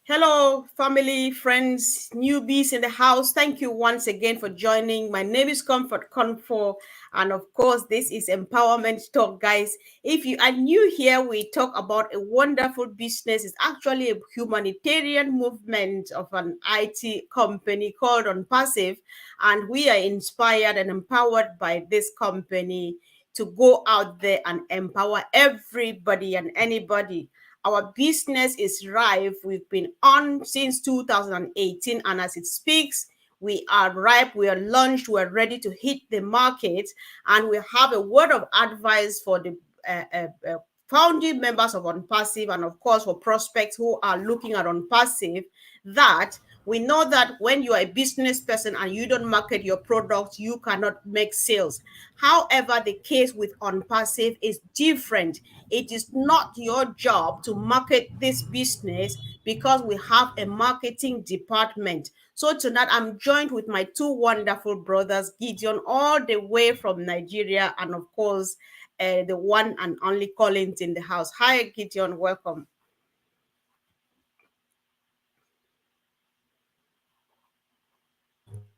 Hello, family, friends, newbies in the house. Thank you once again for joining. My name is Comfort Comfort, and of course, this is Empowerment Talk, guys. If you are new here, we talk about a wonderful business. It's actually a humanitarian movement of an IT company called ONPASSIVE, and we are inspired and empowered by this company to go out there and empower everybody and anybody. Our business is ripe. We've been on since 2018, and as it speaks, we are ripe, we are launched, we are ready to hit the market, and we have a word of advice for the founding members of ONPASSIVE, and of course for prospects who are looking at ONPASSIVE, that we know that when you are a business person and you don't market your product, you cannot make sales. However, the case with ONPASSIVE is different. It is not your job to market this business because we have a marketing department. So tonight I'm joined with my two wonderful brothers, Gideon, all the way from Nigeria, and of course, the one and only Collins in the house. Hi, Gideon, welcome.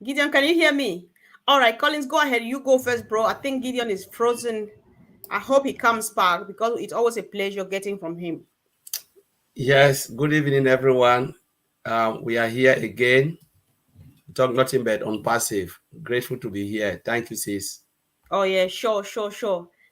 Gideon, can you hear me? All right, Collins, go ahead. You go first, bro. I think Gideon is frozen. I hope he comes back because it's always a pleasure getting from him. Yes, good evening, everyone. We are here again. Talk nothing but on passive. Grateful to be here. Thank you, sis. Oh yeah, sure.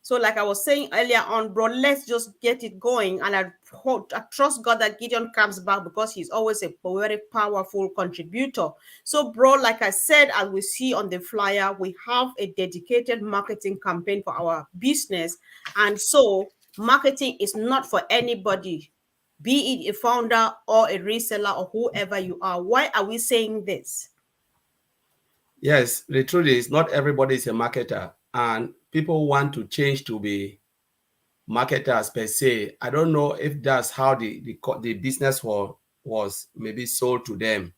So like I was saying earlier on, bro, let's just get it going. And I hope, I trust God that Gideon comes back because he's always a very powerful contributor. So, bro, like I said, as we see on the flyer, we have a dedicated marketing campaign for our business. And so marketing is not for anybody, be it a founder or a reseller or whoever you are. Why are we saying this? Yes, the truth is not everybody is a marketer, and people want to change to be marketers per se. I don't know if that's how the business was maybe sold to them.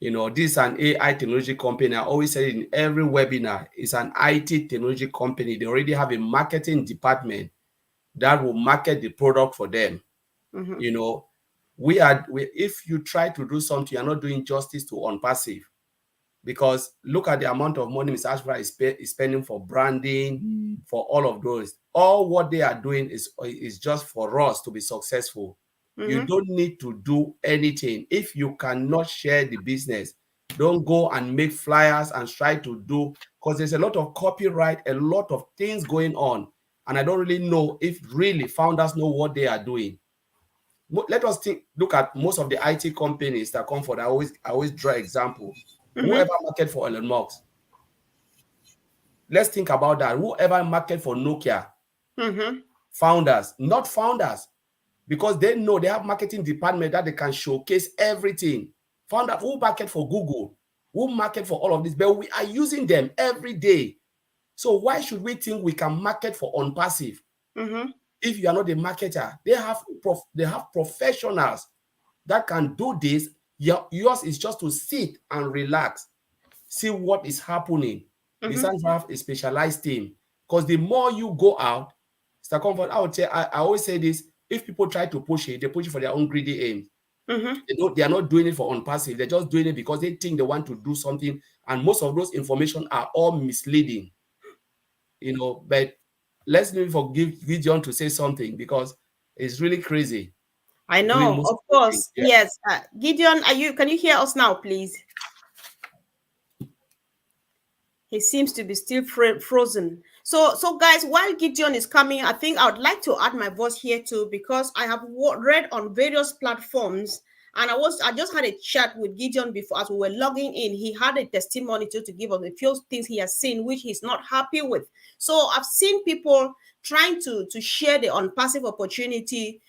This is an AI technology company. I always say in every webinar, it's an IT technology company. They already have a marketing department that will market the product for them. Mm-hmm. You know, if you try to do something, you're not doing justice to ONPASSIVE, because look at the amount of money Mr. Ashford is spending for branding, for all of those. All what they are doing is just for us to be successful. You Mm-hmm. don't need to do anything. If you cannot share the business, don't go and make flyers and try to do, because there's a lot of copyright, a lot of things going on. And I don't really know if really founders know what they are doing. Let us look at most of the IT companies that come forward. I always draw example. Mm-hmm. Whoever market for Elon Musk, let's think about that. Whoever market for Nokia, Mm-hmm. founders, not founders, because they know they have marketing department that they can showcase everything. Founder who market for Google, who market for all of this, but we are using them every day. So why should we think we can market for ONPASSIVE? Mm-hmm. If you are not a marketer, they have professionals that can do this. Yours is just to sit and relax, see what is happening. The Mm-hmm. science have a specialized team, because the more you go out, Mr. Comfort, I always say this: if people try to push it, they push it for their own greedy aims. Mm-hmm. They are not doing it for ONPASSIVE. They're just doing it because they think they want to do something, and most of those information are all misleading. But let's maybe forgive Gideon to say something, because it's really crazy I doing know, most of of those things. course. Yeah. Yes. Gideon, can you hear us now, please? He seems to be still frozen. So guys, while Gideon is coming, I think I would like to add my voice here too, because I have read on various platforms, and I just had a chat with Gideon before as we were logging in. He had a testimony to give us a few things he has seen which he's not happy with. So I've seen people trying to share the ONPASSIVE opportunity,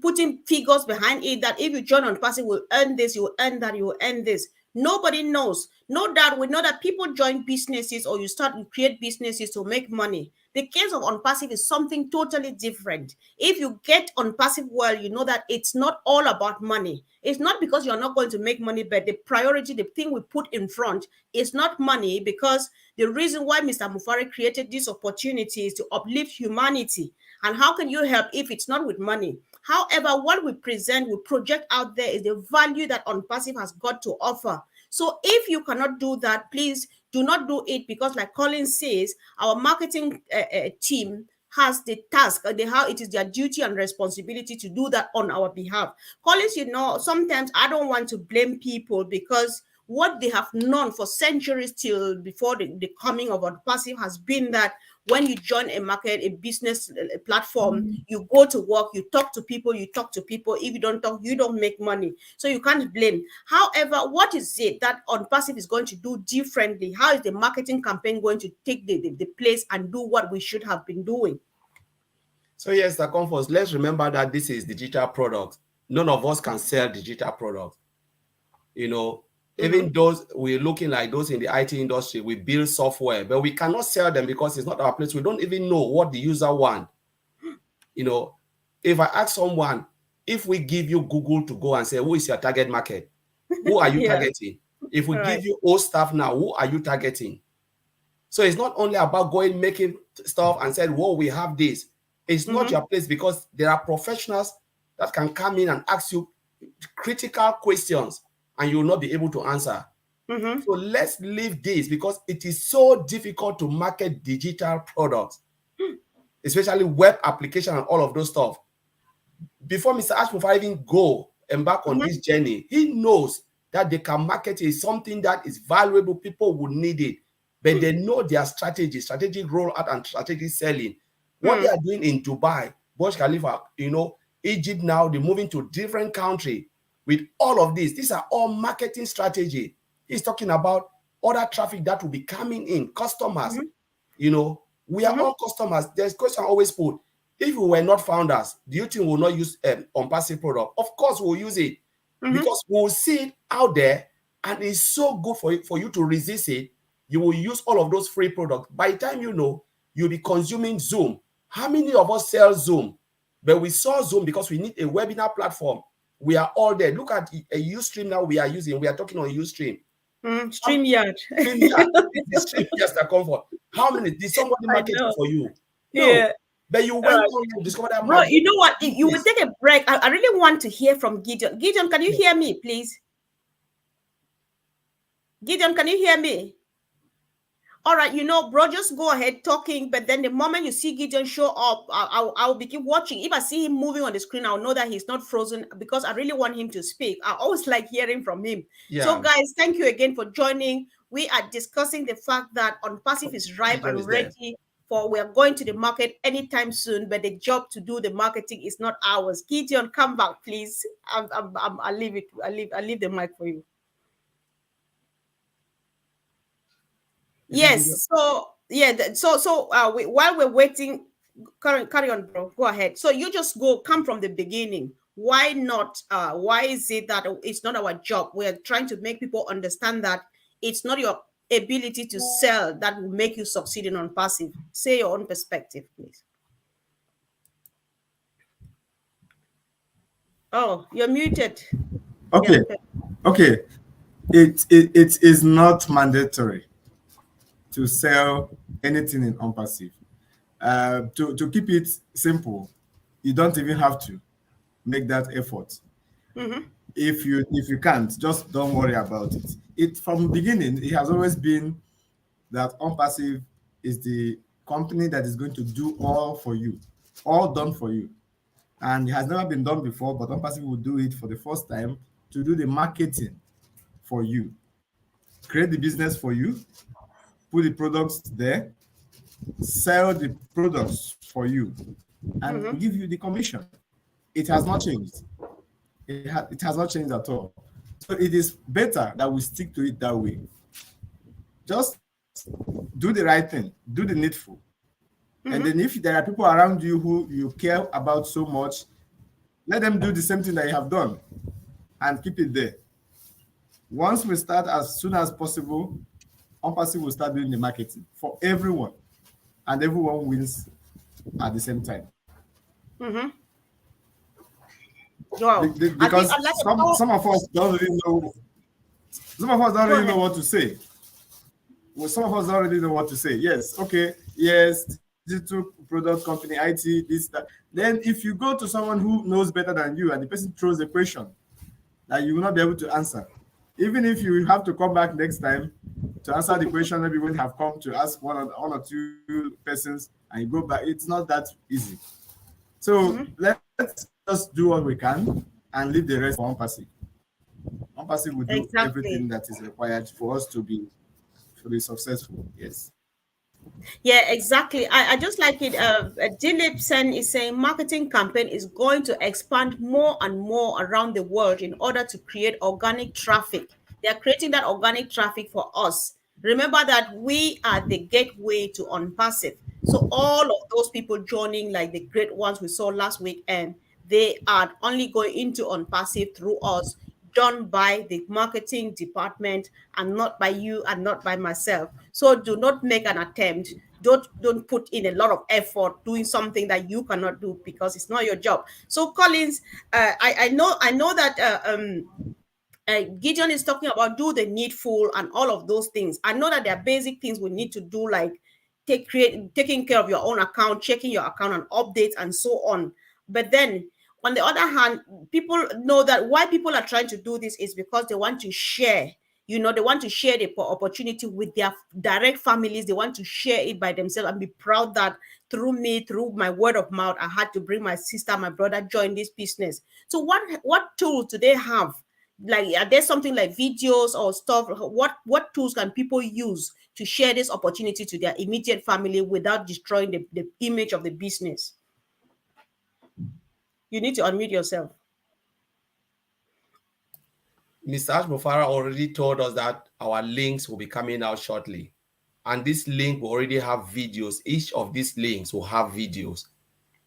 putting figures behind it, that if you join ONPASSIVE, you will earn this, you will earn that, you will earn this. Nobody knows. No doubt we know that people join businesses, or you create businesses to make money. The case of ONPASSIVE is something totally different. If you get ONPASSIVE well, you know that it's not all about money. It's not because you're not going to make money, but the priority, the thing we put in front is not money, because the reason why Mr. Mufari created this opportunity is to uplift humanity. And how can you help if it's not with money? However, what we present, we project out there is the value that OnPassive has got to offer. So if you cannot do that, please do not do it, because like Colin says, our marketing team has the task, how it is their duty and responsibility to do that on our behalf. Collins, sometimes I don't want to blame people, because what they have known for centuries till before the coming of OnPassive has been that when you join a market, a business platform, you go to work, you talk to people, If you don't talk, you don't make money. So you can't blame. However, what is it that OnPassive is going to do differently? How is the marketing campaign going to take the place and do what we should have been doing? So yes, the comfort. Let's remember that this is digital product. None of us can sell digital product. Even those we're looking like those in the IT industry, we build software, but we cannot sell them because it's not our place. We don't even know what the user want. If I ask someone, if we give you Google to go and say, who is your target market? Who are you targeting? If we give you old stuff now, who are you targeting? So it's not only about going making stuff and saying, whoa, we have this. It's not your place, because there are professionals that can come in and ask you critical questions and you will not be able to answer. So let's leave this, because it is so difficult to market digital products, especially web application and all of those stuff. Before Mr. Ashmofa even embark on this journey, he knows that they can market is something that is valuable. People will need it, but they know their strategic rollout and strategic selling. What they are doing in Dubai, Burj Khalifa, Egypt now, they're moving to different country with all of this. These are all marketing strategy. He's talking about other traffic that will be coming in, customers. We are all customers. There's question always put, if we were not founders, do you think we'll not use OnPassive product? Of course we'll use it, because we'll see it out there and it's so good for you to resist it. You will use all of those free products. By the time you'll be consuming Zoom. How many of us sell Zoom? But we saw Zoom because we need a webinar platform. We are all there. Look at a Ustream now we are using. We are talking on Ustream. StreamYard. StreamYard. Just a comfort. How many did somebody market it for you? No. Yeah. But you went on to discover that. Bro, you know what? You will take a break. I really want to hear from Gideon. Gideon, can you hear me, please? Gideon, can you hear me? All right, bro, just go ahead talking. But then the moment you see Gideon show up, I'll be keep watching. If I see him moving on the screen, I'll know that he's not frozen, because I really want him to speak. I always like hearing from him. Yeah. So, guys, thank you again for joining. We are discussing the fact that OnPassive is ripe and ready for. We are going to the market anytime soon, but the job to do the marketing is not ours. Gideon, come back, please. I'll leave it. I'll leave the mic for you. Yes. So yeah. So while we're waiting, carry on, bro. Go ahead. So you just come from the beginning. Why not? Why is it that it's not our job? We're trying to make people understand that it's not your ability to sell that will make you succeed in OnPassive. Say your own perspective, please. Oh, you're muted. Okay. Yeah, okay. It is not mandatory to sell anything in OnPassive. To keep it simple, you don't even have to make that effort. If you can't, just don't worry about it. From the beginning, it has always been that OnPassive is the company that is going to do all for you, all done for you. And it has never been done before, but OnPassive will do it for the first time to do the marketing for you, create the business for you, put the products there, sell the products for you, and give you the commission. It has not changed. It has not changed at all. So it is better that we stick to it that way. Just do the right thing, do the needful. And then if there are people around you who you care about so much, let them do the same thing that you have done and keep it there. Once we start as soon as possible, OnPassive will start doing the marketing for everyone, and everyone wins at the same time. Wow. Because some of us don't really know. Some of us don't really know what to say. Well, some of us don't really know what to say. Yes, okay, yes, this digital product company, IT, this, that. Then if you go to someone who knows better than you and the person throws a question that you will not be able to answer, even if you have to come back next time to answer the question, maybe when you have come to ask one or two persons and you go back, it's not that easy. So let's just do what we can and leave the rest for ONPASSIVE. ONPASSIVE will do everything Exactly. that is required for us to be successful. Yes. Yeah, exactly. I just like it. Dilip Sen is saying marketing campaign is going to expand more and more around the world in order to create organic traffic. They are creating that organic traffic for us. Remember that we are the gateway to Unpassive. So all of those people joining, like the great ones we saw last weekend, they are only going into Unpassive through us, done by the marketing department and not by you and not by myself. So do not make an attempt. Don't put in a lot of effort doing something that you cannot do because it's not your job. So Collins, I know that Gideon is talking about do the needful and all of those things. I know that there are basic things we need to do, like taking care of your own account, checking your account and updates and so on. But then on the other hand, people know that why people are trying to do this is because they want to share. They want to share the opportunity with their direct families. They want to share it by themselves and be proud that through me, through my word of mouth, I had to bring my sister, my brother join this business. So what tools do they have? Like, are there something like videos or stuff? What tools can people use to share this opportunity to their immediate family without destroying the image of the business? You need to unmute yourself. Mr. Ashmofara already told us that our links will be coming out shortly. And this link will already have videos. Each of these links will have videos.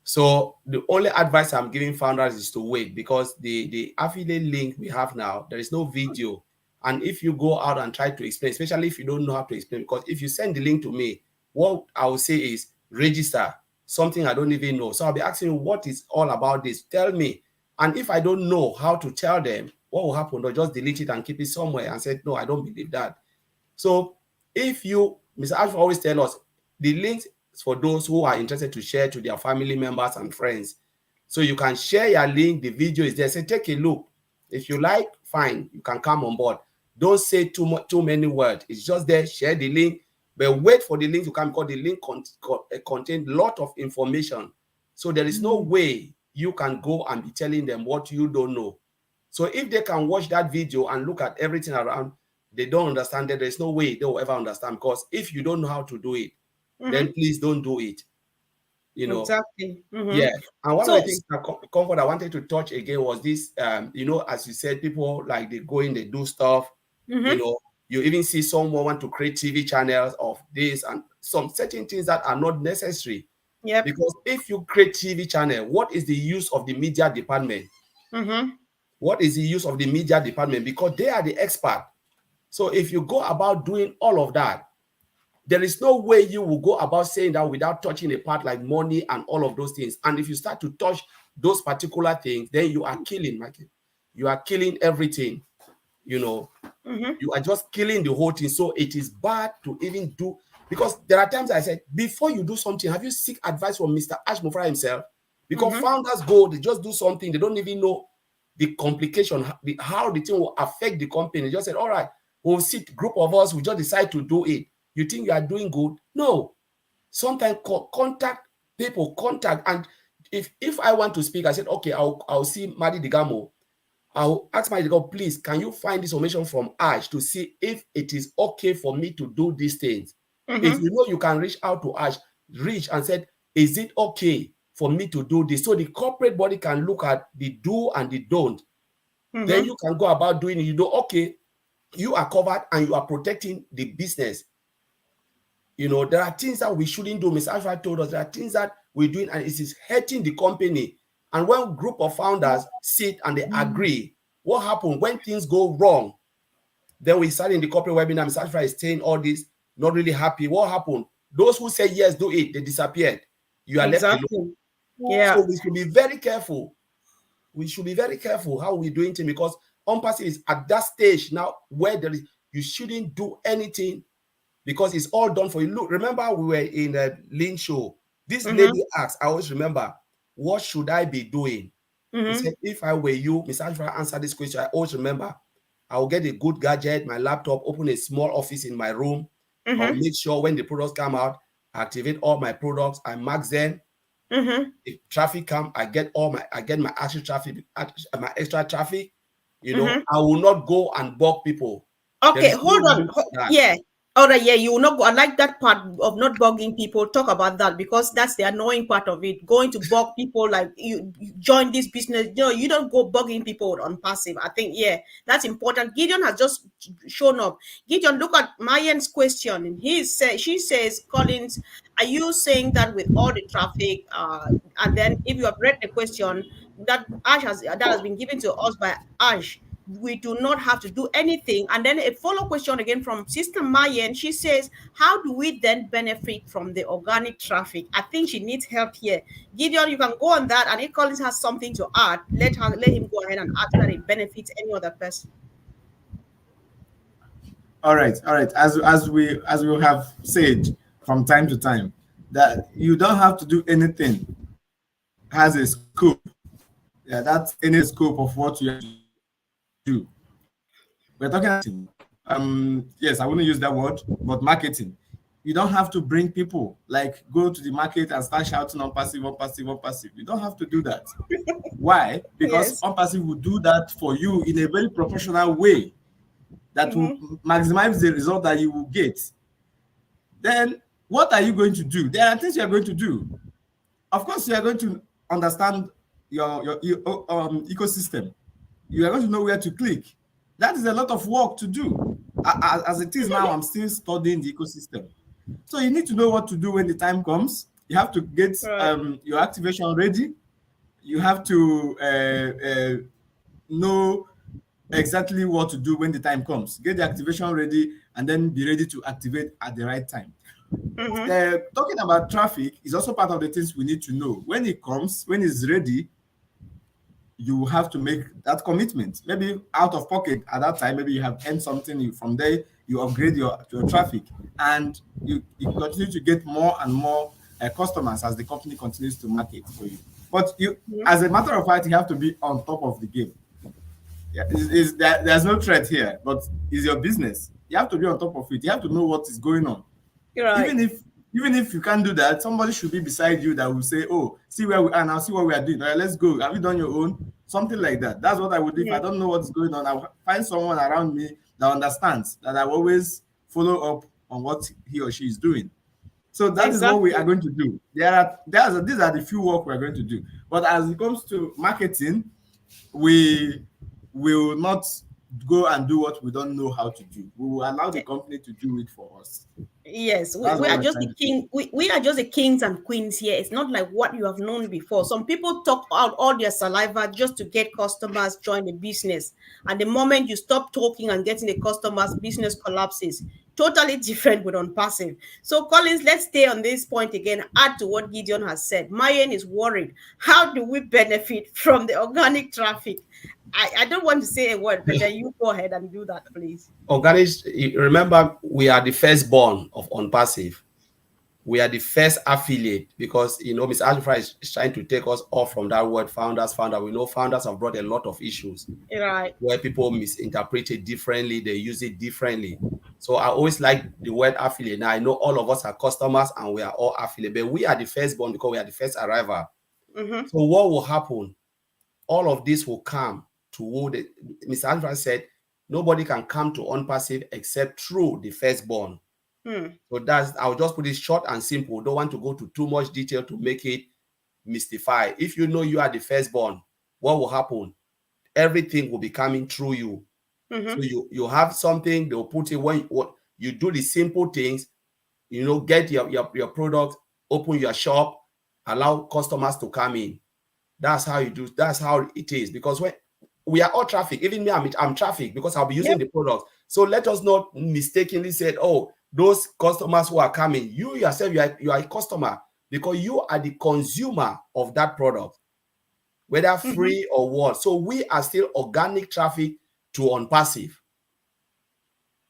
So the only advice I'm giving founders is to wait, because the affiliate link we have now, there is no video. And if you go out and try to explain, especially if you don't know how to explain, because if you send the link to me, what I will say is register, something I don't even know. So I'll be asking you, what is all about this? Tell me. And if I don't know how to tell them, what will happen? They'll just delete it and keep it somewhere and say, no, I don't believe that. So if you, Mr. Ashford always tell us, the links for those who are interested to share to their family members and friends. So you can share your link, the video is there. Say, take a look. If you like, fine, you can come on board. Don't say too many words. It's just there, share the link, but wait for the link to come, because the link contains a lot of information. So there is no way you can go and be telling them what you don't know. So if they can watch that video and look at everything around, they don't understand that, there's no way they will ever understand. Because if you don't know how to do it, then please don't do it. Exactly. Yeah. And one of So, the things that comfort I wanted to touch again was this, as you said, people like they go in, they do stuff, you even see someone want to create TV channels of this and some certain things that are not necessary. yep. Because if you create TV channel, what is the use of the media department? What is the use of the media department? Because they are the expert. So if you go about doing all of that, there is no way you will go about saying that without touching a part like money and all of those things. And if you start to touch those particular things, then you are killing, Mikey. You are killing everything. You are just killing the whole thing. So it is bad to even do, because there are times I said, before you do something, have you seek advice from Mr. Ashmofra himself? Because founders go, they just do something, they don't even know the complication, how the thing will affect the company. They just said, all right, we'll sit, group of us, we just decide to do it. You think you are doing good? No. Sometimes contact people, and if I want to speak, I said, okay, I'll see Madi Digamo. I'll ask Madi Digamo, please, can you find this information from Ash to see if it is okay for me to do these things? If you know you can reach out to Ash, reach and said, is it okay for me to do this? So the corporate body can look at the do and the don't. Then you can go about doing it. You know, okay, you are covered and you are protecting the business. There are things that we shouldn't do. Mr. Ashford told us there are things that we're doing and it is hurting the company. And when a group of founders sit and they agree, what happens when things go wrong? Then we start in the corporate webinar. Mr. Ashford is saying all this, not really happy. What happened? Those who say yes, do it, they disappeared. You are left alone. Exactly. Yeah. So we should be very careful. We should be very careful how we're doing things, because ONPASSIVE is at that stage now where you shouldn't do anything because it's all done for you. Look, remember we were in the Lean show This Mm-hmm. lady asked, I always remember, what should I be doing? He Mm-hmm. said, if I were you, Mr. Ashford, answer this question. I always remember, I'll get a good gadget, my laptop, open a small office in my room. I'll Mm-hmm. make sure when the products come out, I activate all my products, I mark them. Mm-hmm. If traffic come, I get my extra traffic, my extra traffic. Mm-hmm. I will not go and bug people. There Okay, is no hold on. need for that. Yeah. All right, yeah, you will not go. I like that part of not bugging people. Talk about that because that's the annoying part of it. Going to bug people like you join this business. You don't go bugging people on passive. I think, yeah, that's important. Gideon has just shown up. Gideon, look at Mayan's question. And she says, Collins, are you saying that with all the traffic, and then if you have read the question that has been given to us by Ash, we do not have to do anything. And then a follow question again from Sister Mayan. She says, how do we then benefit from the organic traffic? I think she needs help here. Gideon, you can go on that. And if Collins has something to add, let him go ahead and add so that it benefits any other person. All right, all right. As we have said from time to time, that you don't have to do anything has a scope. Yeah, that's any scope of what you have to do. We're talking about yes, I wouldn't use that word, but marketing. You don't have to bring people like go to the market and start shouting on passive, on passive, on passive. You don't have to do that. Why? Because Yes. on passive will do that for you in a very professional way that will Mm-hmm. maximize the result that you will get. Then what are you going to do? There are things you are going to do. Of course, you are going to understand your ecosystem. You are going to know where to click. That is a lot of work to do. As it is now, I'm still studying the ecosystem. So you need to know what to do when the time comes. You have to get Right. your activation ready. You have to know exactly what to do when the time comes. Get the activation ready and then be ready to activate at the right time. Mm-hmm. Talking about traffic is also part of the things we need to know. When it comes, when it's ready, you have to make that commitment. Maybe out of pocket at that time, maybe you have earned something. From there, you upgrade your traffic, and you continue to get more and more customers as the company continues to market for you. But as a matter of fact, you have to be on top of the game. Yeah, there's no threat here, but it's your business. You have to be on top of it. You have to know what is going on. You're right. even if even if you can't do that, somebody should be beside you that will say, oh, see where we are now, see what we are doing. All right, let's go. Have you done your own? Something like that. That's what I would do. If I Mhm. don't know what's going on, I'll find someone around me that understands, that I will always follow up on what he or she is doing. So that is what we are Exactly. going to do. These are the few work we're going to do. But as it comes to marketing, we will not go and do what we don't know how to do. We will allow the company to do it for us. Yes, That's we what are we're just the trying to do. king. We are just the kings and queens here. It's not like what you have known before. Some people talk out all their saliva just to get customers join the business, and the moment you stop talking and getting the customers, business collapses. Totally different with unpassive. So, Collins, let's stay on this point again. Add to what Gideon has said. Mayan is worried. How do we benefit from the organic traffic? I don't want to say a word, but then you go ahead and do that, please. Organic, remember, we are the firstborn of ONPASSIVE. We are the first affiliate because Mr. Alfred is trying to take us off from that word founder. We know founders have brought a lot of issues Right. where people misinterpret it differently, they use it differently. So I always like the word affiliate. Now I know all of us are customers and we are all affiliate, but we are the firstborn because we are the first arrival. Mm-hmm. So what will happen? All of this will come to what Mr. Alfred said, nobody can come to ONPASSIVE except through the firstborn. Hmm. So I'll just put it short and simple. Don't want to go to too much detail to make it mystify. If you know you are the firstborn, what will happen? Everything will be coming through you. So Mm-hmm. you have something, they'll put it when you do the simple things, get your product, open your shop, allow customers to come in. That's how you do. That's how it is. Because when we are all traffic, even me, I'm traffic because I'll be using Yep. the product. So let us not mistakenly say, oh, those customers who are coming, you yourself, you are a customer because you are the consumer of that product, whether Mm-hmm. free or what. So we are still organic traffic to ONPASSIVE.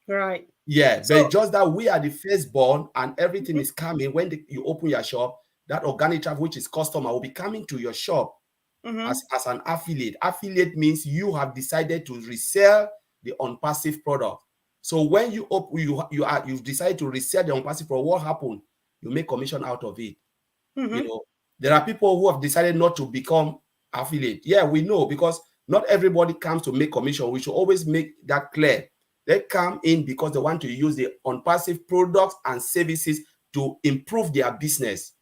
Right. Yeah, but So, just that we are the firstborn and everything is coming when you open your shop. that organic traffic, which is customer, will be coming to your shop as an affiliate. Affiliate means you have decided to resell the ONPASSIVE product. So when you've decided to resell the ONPASSIVE product, what happened? You make commission out of it. You know, there are people who have decided not to become affiliate. Yeah, we know, because not everybody comes to make commission. We should always make that clear. They come in because they want to use the ONPASSIVE products and services to improve their business.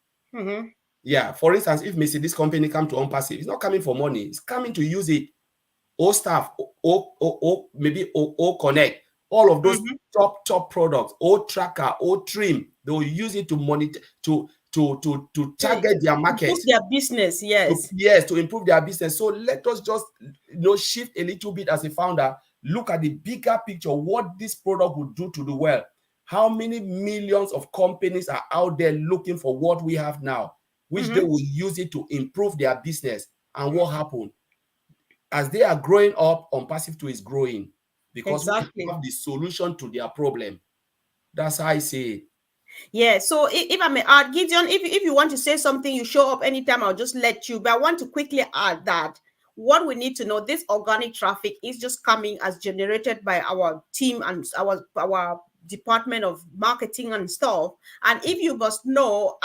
Yeah, for instance, if this company come to ONPASSIVE, it's not coming for money. It's coming to use it. Or staff, or maybe or connect, all of those top products, or tracker, or trim, they will use it to monitor, to target their market, improve their business. to improve their business. So let us just shift a little bit as a founder, look at the bigger picture, what this product would do to the world. How many millions of companies are out there looking for what we have now, which they will use it to improve their business. And what happened? As they are growing up, ONPASSIVE too is growing, because we have the solution to their problem. That's how I see it. Yeah, so if I may add, Gideon, if you want to say something, you show up anytime, I'll just let you. But I want to quickly add that what we need to know, this organic traffic is just coming as generated by our team and our department of marketing and stuff. And if you must know,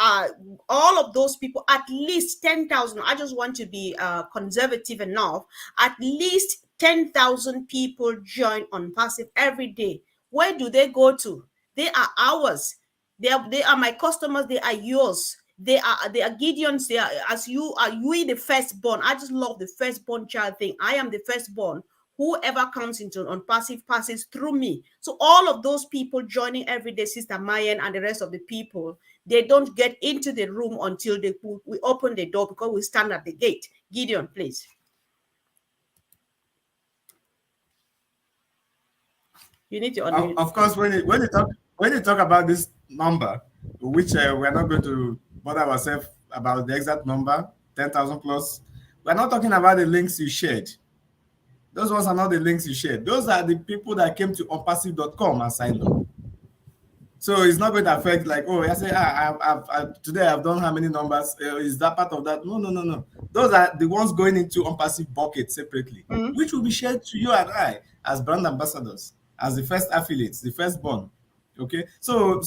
all of those people, at least 10,000, I just want to be conservative enough, at least 10,000 people join ONPASSIVE every day. Where do they go to? They are ours. They are my customers. They are yours. They are Gideon's. They are, as you are, we the firstborn. I just love the firstborn child thing. I am the firstborn. Whoever comes into ONPASSIVE passes through me. So all of those people joining every day, Sister Mayan and the rest of the people, they don't get into the room until we open the door, because we stand at the gate. Gideon, please. You need to unmute. Of course, when you talk about this number, which we're not going to bother ourselves about the exact number, 10,000 plus, we're not talking about the links you shared. Those ones are not the links you shared. Those are the people that came to onpassive.com and signed up. So it's not going to affect, like, oh, I say, today I've done how many numbers? Is that part of that? No. Those are the ones going into ONPASSIVE bucket separately, which will be shared to you and I as brand ambassadors, as the first affiliates, the firstborn. Okay, so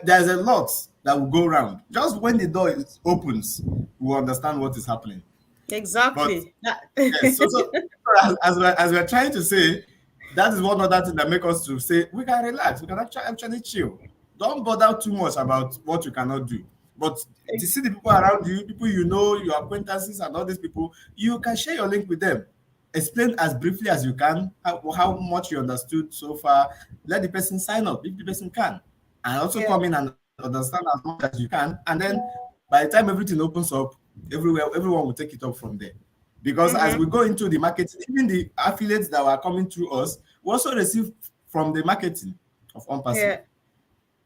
there's a lot that will go around. Just when the door opens, we'll understand what is happening. Exactly. But, yes, so as we're trying to say, that is one other thing that makes us to say we can relax, we can actually chill. Don't bother too much about what you cannot do. But to see the people around you, people you know, your acquaintances, and all these people, you can share your link with them. Explain as briefly as you can how much you understood so far. Let the person sign up if the person can, and also come in and understand as much as you can. And then by the time everything opens up, everyone will take it up from there. Because as we go into the marketing, even the affiliates that were coming through us, we also receive from the marketing of ONPASSIVE. Yeah.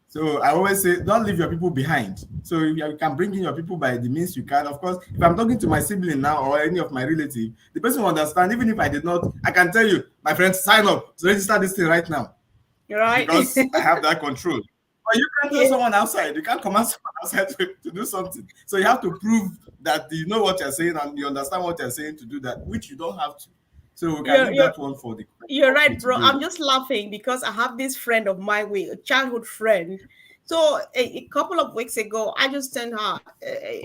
So I always say, don't leave your people behind. So you can bring in your people by the means you can. Of course, if I'm talking to my sibling now or any of my relative, the person will understand. Even if I did not, I can tell you, my friends, sign up. So register this thing right now. Right. Because I have that control. But you can't tell someone outside. You can't command someone outside to do something. So you have to prove that you know what you're saying and you understand what you're saying to do that, which you don't have to. So we can leave that one for the. You're right, bro. I'm just laughing because I have this friend of mine, a childhood friend. So a couple of weeks ago, I just sent her,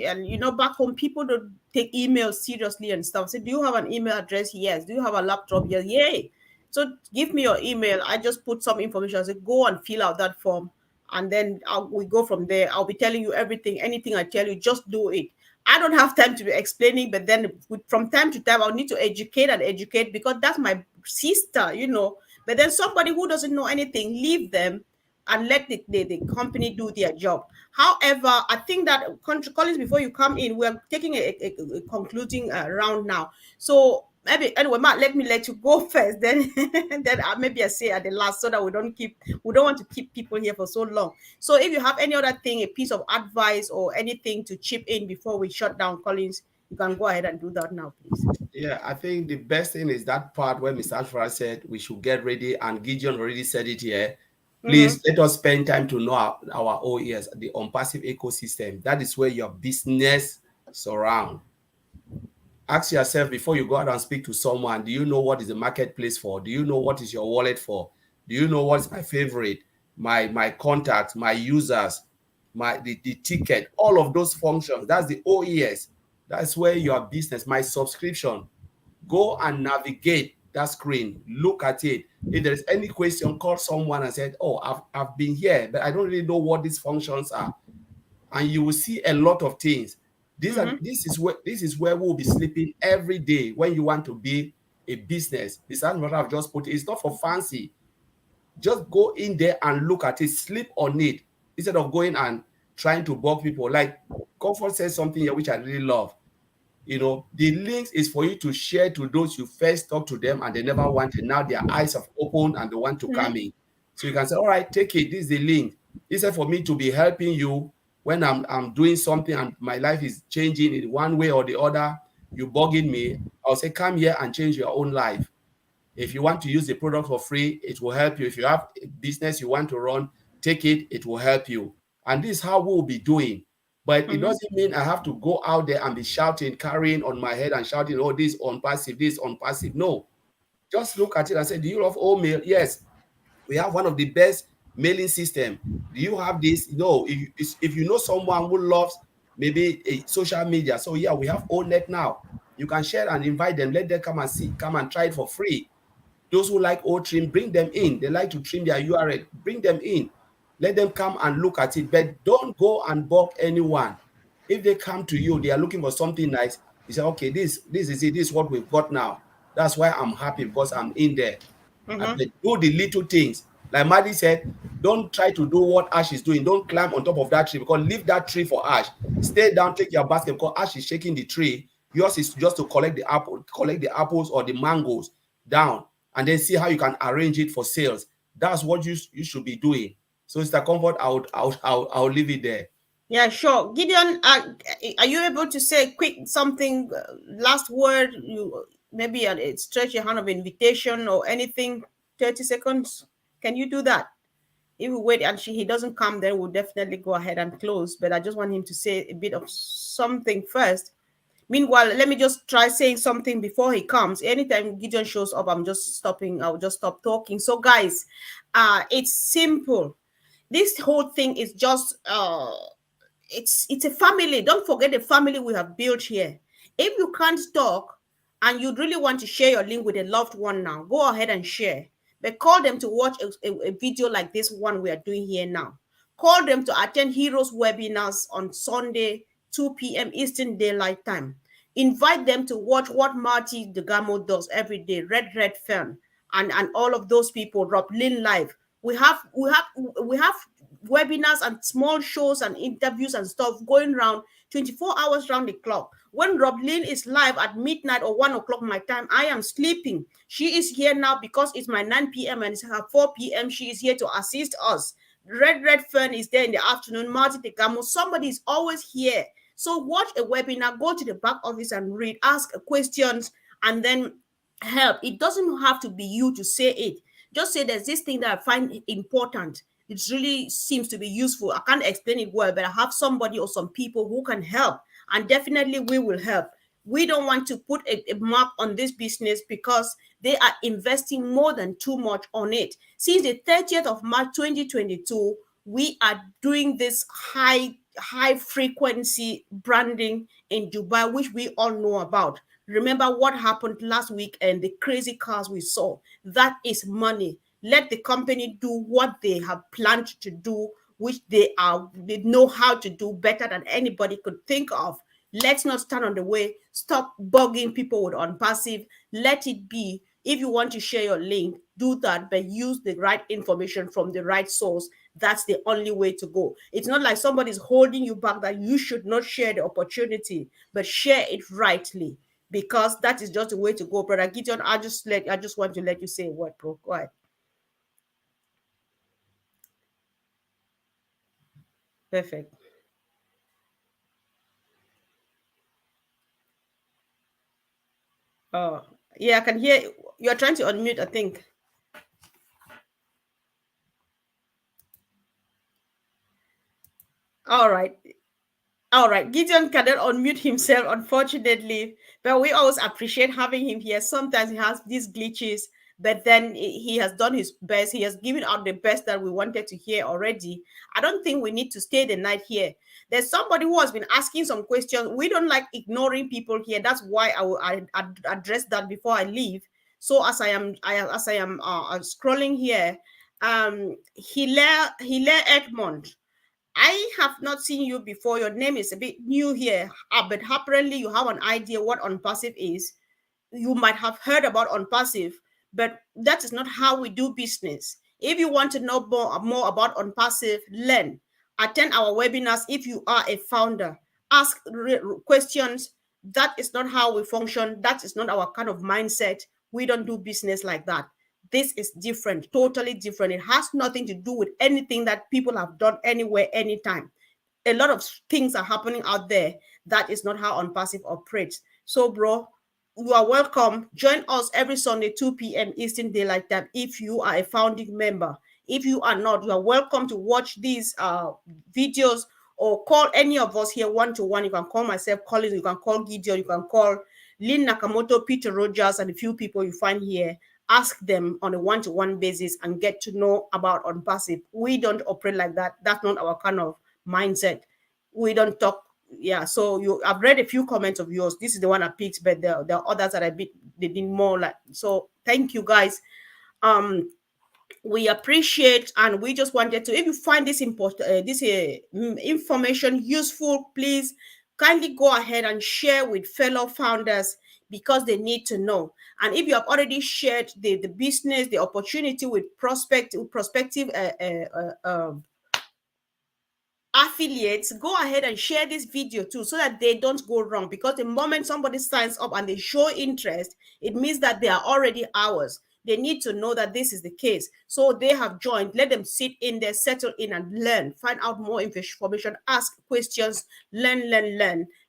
and back home, people don't take emails seriously and stuff. So, do you have an email address? Yes. Do you have a laptop? Yes. Yay. So give me your email. I just put some information. I said, go and fill out that form. And then we go from there. I'll be telling you everything. Anything I tell you, just do it. I don't have time to be explaining, but then from time to time, I'll need to educate because that's my sister, But then somebody who doesn't know anything, leave them and let the company do their job. However, I think that, Collins, before you come in, we're taking a concluding round now. So maybe, anyway, Matt, let me let you go first. Then maybe I say at the last so that we don't want to keep people here for so long. So if you have any other thing, a piece of advice or anything to chip in before we shut down, Collins, you can go ahead and do that now, please. Yeah, I think the best thing is that part where Mr. Alfred said we should get ready, and Gideon already said it here. Please let us spend time to know our OES, the unpassive ecosystem. That is where your business surround. Ask yourself before you go out and speak to someone, do you know what is the marketplace for? Do you know what is your wallet for? Do you know what's my favorite, my contacts, my users, the ticket, all of those functions? That's the OES. That's where your business, my subscription. Go and navigate that screen, look at it. If there's any question, call someone and say, oh, I've been here, but I don't really know what these functions are. And you will see a lot of things. This is where we'll be sleeping every day when you want to be a business. This is what I've just put. It's not for fancy. Just go in there and look at it, sleep on it, instead of going and trying to bug people. Like Comfort says something here which I really love. The links is for you to share to those you first talk to them and they never wanted. Now their eyes have opened and they want to come in. So you can say, all right, take it. This is the link. Instead for me to be helping you when I'm doing something and my life is changing in one way or the other, you bugging me. I'll say, come here and change your own life. If you want to use the product for free, it will help you. If you have a business you want to run, take it, it will help you. And this is how we'll be doing. But it doesn't mean I have to go out there and be shouting, carrying on my head and shouting, oh, this on passive, this on passive. No. Just look at it and say, do you love all mail? Yes. We have one of the best mailing system. Do you have this? No. If you know someone who loves maybe a social media, so yeah, we have ONET now. You can share and invite them. Let them come and try it for free. Those who like old trim, bring them in. They like to trim their URL, bring them in. Let them come and look at it, but don't go and bug anyone. If they come to you, they are looking for something nice. You say, okay, this is it. This is what we've got now. That's why I'm happy because I'm in there. And they do the little things. Like Maddie said, don't try to do what Ash is doing. Don't climb on top of that tree because leave that tree for Ash. Stay down, take your basket because Ash is shaking the tree. Yours is just to collect the apples or the mangoes down and then see how you can arrange it for sales. That's what you should be doing. So it's the comfort. I'll leave it there. Yeah, sure. Gideon, are you able to say quick something, last word? You maybe stretch your hand of invitation or anything. 30 seconds. Can you do that? If we wait and he doesn't come, then we'll definitely go ahead and close. But I just want him to say a bit of something first. Meanwhile, let me just try saying something before he comes. Anytime Gideon shows up, I'm just stopping. I'll just stop talking. So, guys, it's simple. This whole thing is just it's a family. Don't forget the family we have built here. If you can't talk and you really want to share your link with a loved one now, go ahead and share. But call them to watch a video like this one we are doing here now. Call them to attend Heroes webinars on Sunday, 2 p.m. Eastern Daylight Time. Invite them to watch what Marty DeGamo does every day, Red Fern, and all of those people, Rob Lynn Live. We have webinars and small shows and interviews and stuff going around 24 hours round the clock. When Roblyn is live at midnight or 1 o'clock my time, I am sleeping. She is here now because it's my 9 p.m. and it's her 4 p.m. She is here to assist us. Red Fern is there in the afternoon. Marty Tegamo, somebody is always here. So watch a webinar, go to the back office and read, ask questions, and then help. It doesn't have to be you to say it. Just say there's this thing that I find important. It really seems to be useful. I can't explain it well, but I have somebody or some people who can help, and definitely we will help. We don't want to put a mark on this business because they are investing more than too much on it. Since the 30th of March 2022, we are doing this high frequency branding in Dubai, which we all know about. Remember what happened last week and the crazy cars we saw. That is money. Let the company do what they have planned to do, which they know how to do better than anybody could think of. Let's not stand on the way. Stop bugging people with ONPASSIVE. Let it be. If you want to share your link, do that, but use the right information from the right source. That's the only way to go. It's not like somebody's holding you back that you should not share the opportunity, but share it rightly, because that is just the way to go. Brother Gideon, I just want to let you say a word, bro. Go ahead. Perfect. Oh, yeah, I can hear you're trying to unmute, I think. All right. All right, Gideon cannot unmute himself, unfortunately, but we always appreciate having him here. Sometimes he has these glitches, but then he has done his best. He has given out the best that we wanted to hear already. I don't think we need to stay the night here. There's somebody who has been asking some questions. We don't like ignoring people here. That's why I address that before I leave. So as I am scrolling here, Hilaire Edmond. I have not seen you before. Your name is a bit new here, but apparently you have an idea what ONPASSIVE is. You might have heard about ONPASSIVE, but that is not how we do business. If you want to know more about ONPASSIVE, learn. Attend our webinars if you are a founder. Ask questions. That is not how we function. That is not our kind of mindset. We don't do business like that. This is different, totally different. It has nothing to do with anything that people have done anywhere, anytime. A lot of things are happening out there. That is not how ONPASSIVE operates. So, bro, you are welcome. Join us every Sunday, 2 p.m. Eastern Daylight Time if you are a founding member. If you are not, you are welcome to watch these videos or call any of us here one-to-one. You can call myself, Collins, you can call Gideon, you can call Lynn Nakamoto, Peter Rogers, and a few people you find here. Ask them on a one-to-one basis and get to know about ONPASSIVE. We don't operate like that. That's not our kind of mindset. We don't talk. Yeah, so I've read a few comments of yours. This is the one I picked, but there are others that they did more like. So thank you guys. We appreciate, and we just wanted to, if you find this important information useful, please kindly go ahead and share with fellow founders because they need to know. And if you have already shared the business, the opportunity with prospective affiliates, go ahead and share this video too so that they don't go wrong, because the moment somebody signs up and they show interest, it means that they are already ours. They need to know that this is the case. So they have joined. Let them sit in there, settle in and learn, find out more information, ask questions, learn.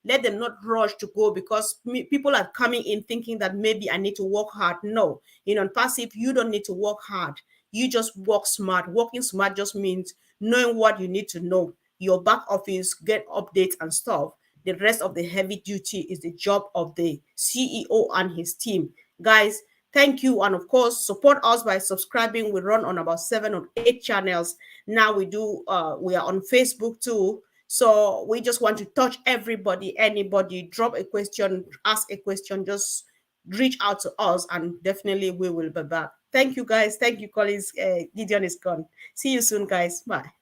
Let them not rush to go because people are coming in thinking that maybe I need to work hard. No, in ONPASSIVE, you don't need to work hard. You just work smart. Working smart just means knowing what you need to know. Your back office, get updates and stuff. The rest of the heavy duty is the job of the CEO and his team. Guys, thank you. And of course, support us by subscribing. We run on about 7 or 8 channels. Now we are on Facebook too. So we just want to touch everybody, anybody, drop a question, ask a question, just reach out to us and definitely we will be back. Thank you guys. Thank you, Collins. Gideon is gone. See you soon, guys. Bye.